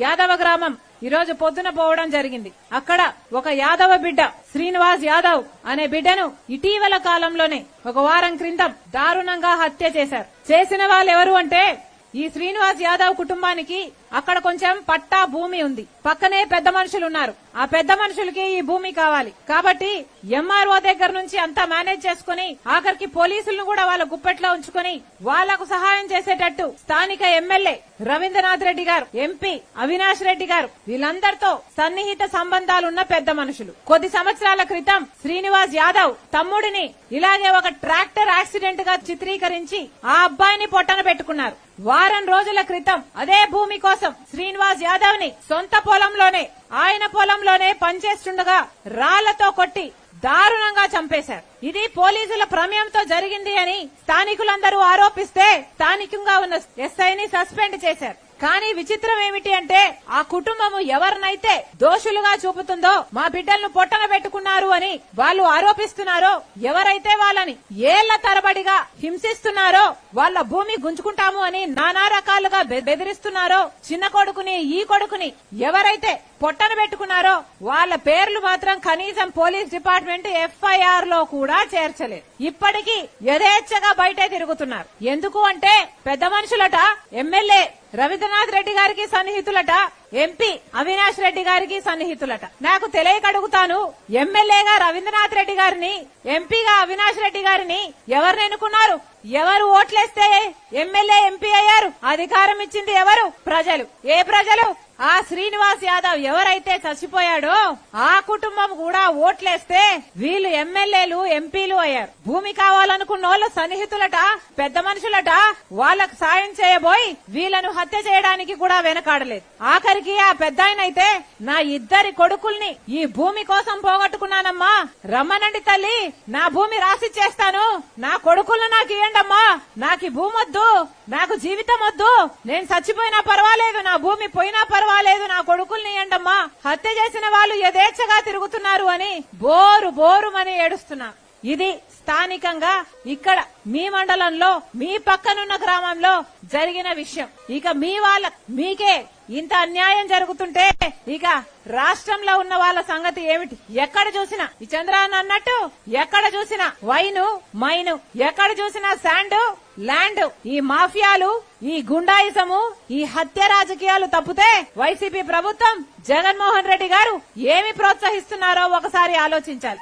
యాదవ గ్రామం ఈ రోజు పొద్దున పోవడం జరిగింది. అక్కడ ఒక యాదవ బిడ్డ శ్రీనివాస్ యాదవ్ అనే బిడ్డను ఇటీవల కాలంలోనే ఒక వారం క్రితం దారుణంగా హత్య చేశారు. చేసిన వాళ్ళు ఎవరు అంటే ఈ శ్రీనివాస్ యాదవ్ కుటుంబానికి అక్కడ కొంచెం పట్టా భూమి ఉంది. పక్కనే పెద్ద మనుషులు ఉన్నారు. ఆ పెద్ద మనుషులకి ఈ భూమి కావాలి కాబట్టి ఎంఆర్ఓ దగ్గర నుంచి అంతా మేనేజ్ చేసుకుని ఆఖరికి పోలీసులను కూడా వాళ్ళ గుప్పెట్లో ఉంచుకుని వాళ్లకు సహాయం చేసేటట్టు స్థానిక ఎమ్మెల్యే రవీంద్రనాథ్ రెడ్డి గారు, ఎంపీ అవినాష్ రెడ్డి గారు వీళ్ళందరితో సన్నిహిత సంబంధాలున్న పెద్ద మనుషులు కొద్ది సంవత్సరాల క్రితం శ్రీనివాస్ యాదవ్ తమ్ముడిని ఇలాగే ఒక ట్రాక్టర్ యాక్సిడెంట్ గా చిత్రీకరించి ఆ అబ్బాయిని పొట్టన పెట్టుకున్నారు. వారం రోజుల క్రితం అదే భూమి కోసం శ్రీనివాస్ యాదవ్ ని సొంత పొలంలోనే ఆయన పొలంలోనే పనిచేస్తుండగా రాళ్లతో కొట్టి దారుణంగా చంపేశారు. ఇది పోలీసుల ప్రమేయంతో జరిగింది అని స్థానికులందరూ ఆరోపిస్తే స్థానికంగా ఉన్న ఎస్ఐని సస్పెండ్ చేశారు. కానీ విచిత్రం ఏమిటి అంటే ఆ కుటుంబము ఎవరినైతే దోషులుగా చూపుతుందో మా బిడ్డలను పొట్టన పెట్టుకున్నారు అని వాళ్ళు ఆరోపిస్తున్నారో, ఎవరైతే వాళ్ళని ఏళ్ల తరబడిగా హింసిస్తున్నారో, వాళ్ళ భూమి గుంజుకుంటాము అని నానా రకాలుగా బెదిరిస్తున్నారో, చిన్న కొడుకుని ఈ కొడుకుని ఎవరైతే పొట్టన పెట్టుకున్నారో వాళ్ళ పేర్లు మాత్రం కనీసం పోలీస్ డిపార్ట్మెంట్ ఎఫ్ఐఆర్ లో కూడా చేర్చలేదు. ఇప్పటికీ యథేచ్ఛగా బయటే తిరుగుతున్నారు. ఎందుకు అంటే పెద్ద మనుషులట ఎమ్మెల్యే రవీంద్రనాథ్ రెడ్డి గారికి సన్నిహితులట, ఎంపీ అవినాష్ రెడ్డి గారికి సన్నిహితులట. నాకు తెలియక అడుగుతాను, ఎమ్మెల్యేగా రవీంద్రనాథ్ రెడ్డి గారిని, ఎంపీగా అవినాష్ రెడ్డి గారిని ఎవరిని ఎన్నుకున్నారు? ఎవరు ఓట్లేస్తే ఎమ్మెల్యే ఎంపీ అయ్యారు? అధికారం ఇచ్చింది ఎవరు? ప్రజలు. ఏ ప్రజలు? ఆ శ్రీనివాస్ యాదవ్ ఎవరైతే చచ్చిపోయాడో ఆ కుటుంబం కూడా ఓట్లేస్తే వీళ్ళు ఎమ్మెల్యేలు ఎంపీలు అయ్యారు. భూమి కావాలనుకున్న వాళ్ళు సన్నిహితులట, పెద్ద మనుషులట. వాళ్లకు సాయం చేయబోయి వీళ్లను హత్య చేయడానికి కూడా వెనకాడలేదు. ఆఖరికి ఆ పెద్దాయనైతే నా ఇద్దరి కొడుకుల్ని ఈ భూమి కోసం పోగొట్టుకున్నానమ్మా, రమ్మనండి తల్లి, నా భూమి రాసిచ్చేస్తాను, నా కొడుకులను నాకు ఇయ్యండమ్మా, నాకు ఈ భూమి వద్దు, నాకు జీవితం వద్దు, నేను చచ్చిపోయినా పర్వాలేదు, నా భూమి పోయినా పర్వాలేదు, నా కొడుకుల్ని ఇయ్యండమ్మా, హత్య చేసిన వాళ్ళు యథేచ్ఛగా తిరుగుతున్నారు అని బోరుమని ఏడుస్తున్నారు. ఇది స్థానికంగా ఇక్కడ మీ మండలంలో మీ పక్కనున్న గ్రామంలో జరిగిన విషయం. ఇక మీ వాళ్ళ మీకే ఇంత అన్యాయం జరుగుతుంటే ఇక రాష్ట్రంలో ఉన్న వాళ్ళ సంగతి ఏమిటి? ఎక్కడ చూసినా ఈ చంద్రబాబు అన్నట్టు ఎక్కడ చూసినా వైను మైను, ఎక్కడ చూసినా శాండ్ ల్యాండ్, ఈ మాఫియాలు, ఈ గుండాయిజము, ఈ హత్య రాజకీయాలు తప్పితే వైసీపీ ప్రభుత్వం జగన్మోహన్ రెడ్డి గారు ఏమి ప్రోత్సహిస్తున్నారో ఒకసారి ఆలోచించాలి.